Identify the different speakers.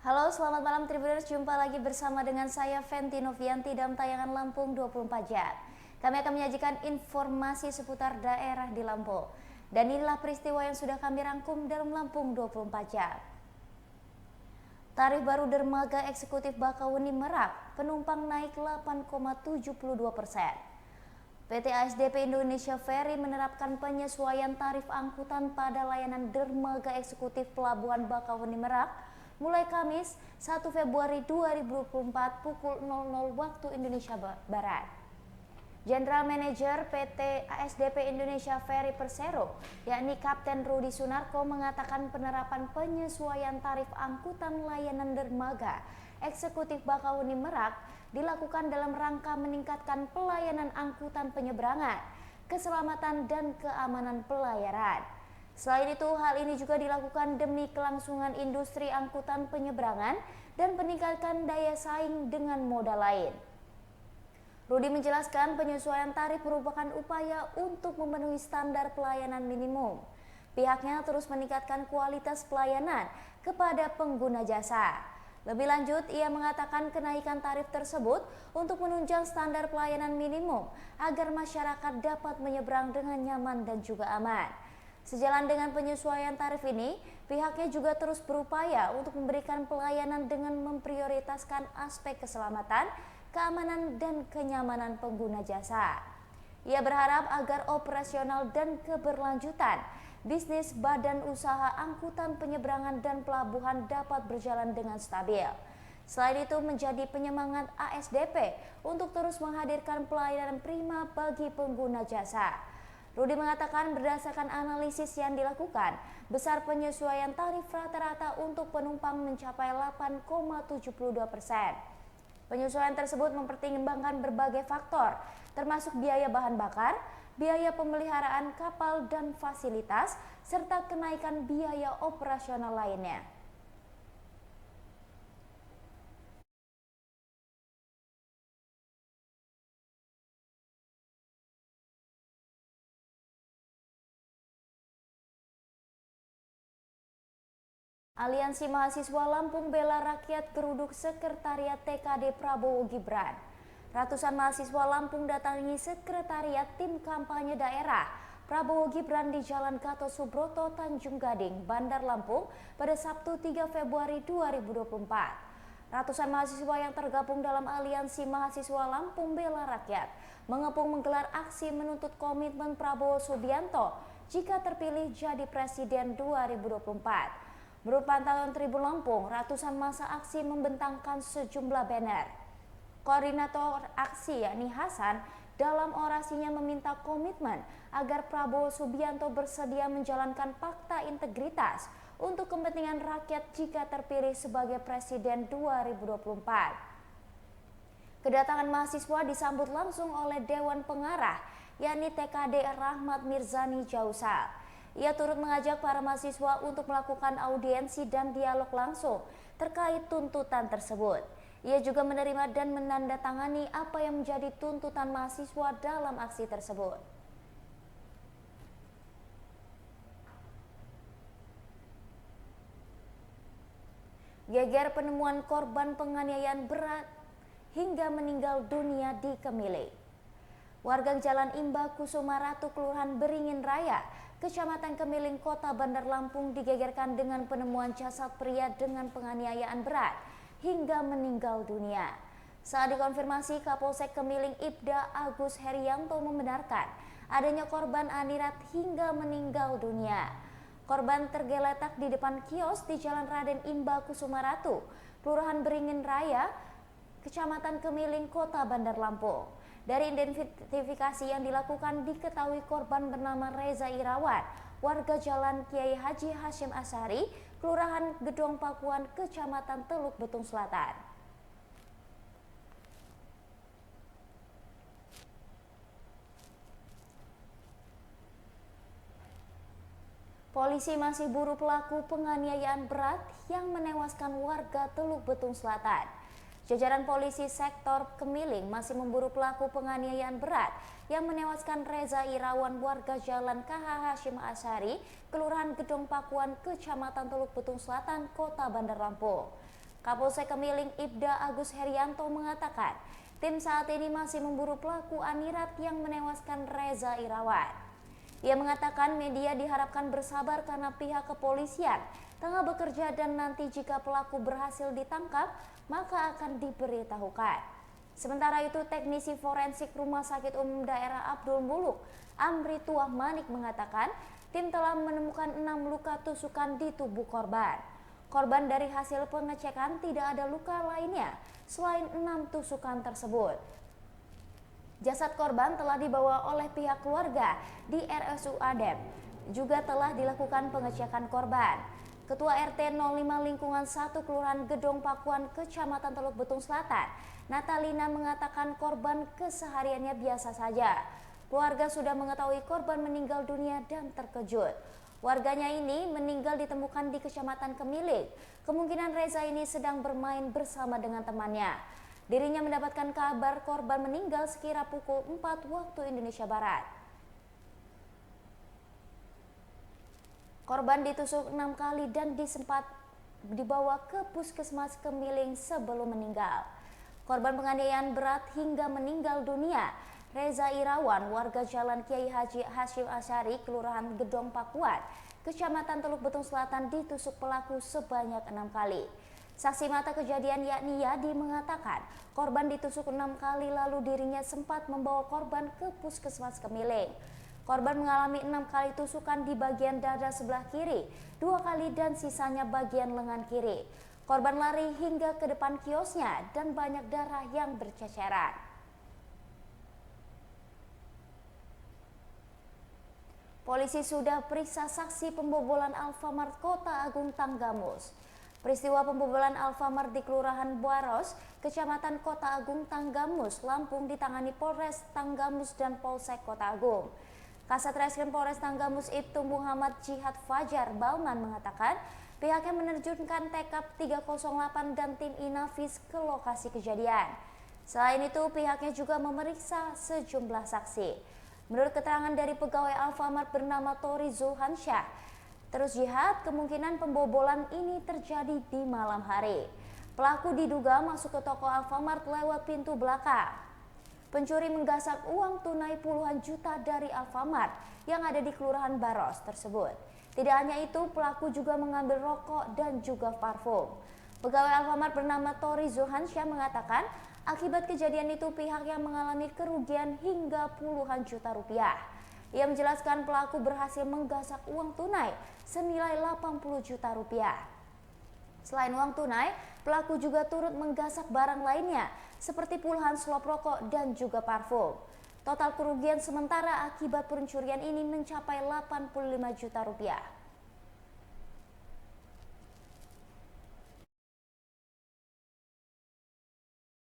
Speaker 1: Halo, selamat malam Tribuners. Jumpa lagi bersama dengan saya Fenty Novianti dalam tayangan Lampung 24 Jam. Kami akan menyajikan informasi seputar daerah di Lampung. Dan inilah peristiwa yang sudah kami rangkum dalam Lampung 24 Jam. Tarif baru dermaga eksekutif Bakauheni Merak, penumpang naik 8,72%. PT ASDP Indonesia Ferry menerapkan penyesuaian tarif angkutan pada layanan dermaga eksekutif Pelabuhan Bakauheni Merak mulai Kamis 1 Februari 2024 pukul 00 waktu Indonesia Barat. General Manager PT ASDP Indonesia Ferry Persero, yakni Kapten Rudi Sunarko, mengatakan penerapan penyesuaian tarif angkutan layanan dermaga eksekutif Bakauheni Merak dilakukan dalam rangka meningkatkan pelayanan angkutan penyeberangan, keselamatan dan keamanan pelayaran. Selain itu, hal ini juga dilakukan demi kelangsungan industri angkutan penyeberangan dan meningkatkan daya saing dengan moda lain. Rudi menjelaskan penyesuaian tarif merupakan upaya untuk memenuhi standar pelayanan minimum. Pihaknya terus meningkatkan kualitas pelayanan kepada pengguna jasa. Lebih lanjut, ia mengatakan kenaikan tarif tersebut untuk menunjang standar pelayanan minimum agar masyarakat dapat menyeberang dengan nyaman dan juga aman. Sejalan dengan penyesuaian tarif ini, pihaknya juga terus berupaya untuk memberikan pelayanan dengan memprioritaskan aspek keselamatan, keamanan, dan kenyamanan pengguna jasa. Ia berharap agar operasional dan keberlanjutan bisnis badan usaha angkutan penyeberangan dan pelabuhan dapat berjalan dengan stabil. Selain itu, menjadi penyemangat ASDP untuk terus menghadirkan pelayanan prima bagi pengguna jasa. Rudi mengatakan berdasarkan analisis yang dilakukan, besar penyesuaian tarif rata-rata untuk penumpang mencapai 8,72%. Penyesuaian tersebut mempertimbangkan berbagai faktor, termasuk biaya bahan bakar, biaya pemeliharaan kapal dan fasilitas, serta kenaikan biaya operasional lainnya. Aliansi Mahasiswa Lampung Bela Rakyat geruduk Sekretariat TKD Prabowo Gibran. Ratusan mahasiswa Lampung datangi Sekretariat Tim Kampanye Daerah Prabowo Gibran di Jalan Gatot Subroto, Tanjung Gading, Bandar Lampung pada Sabtu 3 Februari 2024. Ratusan mahasiswa yang tergabung dalam Aliansi Mahasiswa Lampung Bela Rakyat mengepung menggelar aksi menuntut komitmen Prabowo Subianto jika terpilih jadi Presiden 2024. Menurut pantauan Tribun Lampung, ratusan massa aksi membentangkan sejumlah banner. Koordinator aksi yakni Hasan dalam orasinya meminta komitmen agar Prabowo Subianto bersedia menjalankan fakta integritas untuk kepentingan rakyat jika terpilih sebagai Presiden 2024. Kedatangan mahasiswa disambut langsung oleh Dewan Pengarah yakni TKD Rahmat Mirzani Jausal. Ia turut mengajak para mahasiswa untuk melakukan audiensi dan dialog langsung terkait tuntutan tersebut. Ia juga menerima dan menandatangani apa yang menjadi tuntutan mahasiswa dalam aksi tersebut. Geger penemuan korban penganiayaan berat hingga meninggal dunia di Kemiling. Warga Jalan Imba Kusuma Ratu, Kelurahan Beringin Raya, Kecamatan Kemiling, Kota Bandar Lampung digegerkan dengan penemuan jasad pria dengan penganiayaan berat hingga meninggal dunia. Saat dikonfirmasi, Kapolsek Kemiling Ibda Agus Herianto membenarkan adanya korban anirat hingga meninggal dunia. Korban tergeletak di depan kios di Jalan Raden Imba Kusuma Ratu, Kelurahan Beringin Raya, Kecamatan Kemiling, Kota Bandar Lampung. Dari identifikasi yang dilakukan diketahui korban bernama Reza Irawan, warga Jalan Kiai Haji Hashim Asyari, Kelurahan Gedong Pakuan, Kecamatan Teluk Betung Selatan. Polisi masih buru pelaku penganiayaan berat yang menewaskan warga Teluk Betung Selatan. Jajaran polisi sektor Kemiling masih memburu pelaku penganiayaan berat yang menewaskan Reza Irawan, warga Jalan KH Hashim Asyari, Kelurahan Gedong Pakuan, Kecamatan Teluk Betung Selatan, Kota Bandar Lampung. Kapolsek Kemiling Ibda Agus Herianto mengatakan, tim saat ini masih memburu pelaku Anirat yang menewaskan Reza Irawan. Ia mengatakan media diharapkan bersabar karena pihak kepolisian tengah bekerja dan nanti jika pelaku berhasil ditangkap, maka akan diberitahukan. Sementara itu, teknisi forensik Rumah Sakit Umum Daerah Abdul Muluk, Amri Tuah Manik mengatakan, tim telah menemukan 6 luka tusukan di tubuh korban. Korban dari hasil pengecekan tidak ada luka lainnya selain 6 tusukan tersebut. Jasad korban telah dibawa oleh pihak keluarga di RSUAD. Juga telah dilakukan pengecekan korban. Ketua RT 05 Lingkungan 1 Kelurahan Gedong Pakuan, Kecamatan Teluk Betung Selatan, Natalina mengatakan korban kesehariannya biasa saja. Keluarga sudah mengetahui korban meninggal dunia dan terkejut. Warganya ini meninggal ditemukan di Kecamatan Kemiling. Kemungkinan Reza ini sedang bermain bersama dengan temannya. Dirinya mendapatkan kabar korban meninggal sekira pukul 4 waktu Indonesia Barat. Korban ditusuk 6 kali dan disempat dibawa ke Puskesmas Kemiling sebelum meninggal. Korban penganiayaan berat hingga meninggal dunia, Reza Irawan, warga Jalan Kiai Haji Hashim Asyari, Kelurahan Gedong Pakuan, Kecamatan Teluk Betung Selatan ditusuk pelaku sebanyak 6 kali. Saksi mata kejadian yakni Yadi mengatakan korban ditusuk 6 kali lalu dirinya sempat membawa korban ke Puskesmas Kemiling. Korban mengalami 6 kali tusukan di bagian dada sebelah kiri, 2 kali dan sisanya bagian lengan kiri. Korban lari hingga ke depan kiosnya dan banyak darah yang berceceran. Polisi sudah periksa saksi pembobolan Alfamart Kota Agung Tanggamus. Peristiwa pembobolan Alfamart di Kelurahan Buaros, Kecamatan Kota Agung Tanggamus, Lampung ditangani Polres Tanggamus dan Polsek Kota Agung. Kasat Reskrim Polres Tanggamus Ibtu Muhammad Jihad Fajar Bauman mengatakan pihaknya menerjunkan TKP 308 dan tim Inavis ke lokasi kejadian. Selain itu, pihaknya juga memeriksa sejumlah saksi. Menurut keterangan dari pegawai Alfamart bernama Tori Zulhansyah, terus Jihad, kemungkinan pembobolan ini terjadi di malam hari. Pelaku diduga masuk ke toko Alfamart lewat pintu belakang. Pencuri menggasak uang tunai puluhan juta dari Alfamart yang ada di Kelurahan Baros tersebut. Tidak hanya itu, pelaku juga mengambil rokok dan juga parfum. Pegawai Alfamart bernama Tori Zulhansyah mengatakan akibat kejadian itu pihaknya mengalami kerugian hingga puluhan juta rupiah. Ia menjelaskan pelaku berhasil menggasak uang tunai senilai 80 juta rupiah. Selain uang tunai, pelaku juga turut menggasak barang lainnya seperti puluhan selop rokok dan juga parfum. Total kerugian sementara akibat pencurian ini mencapai 85 juta rupiah.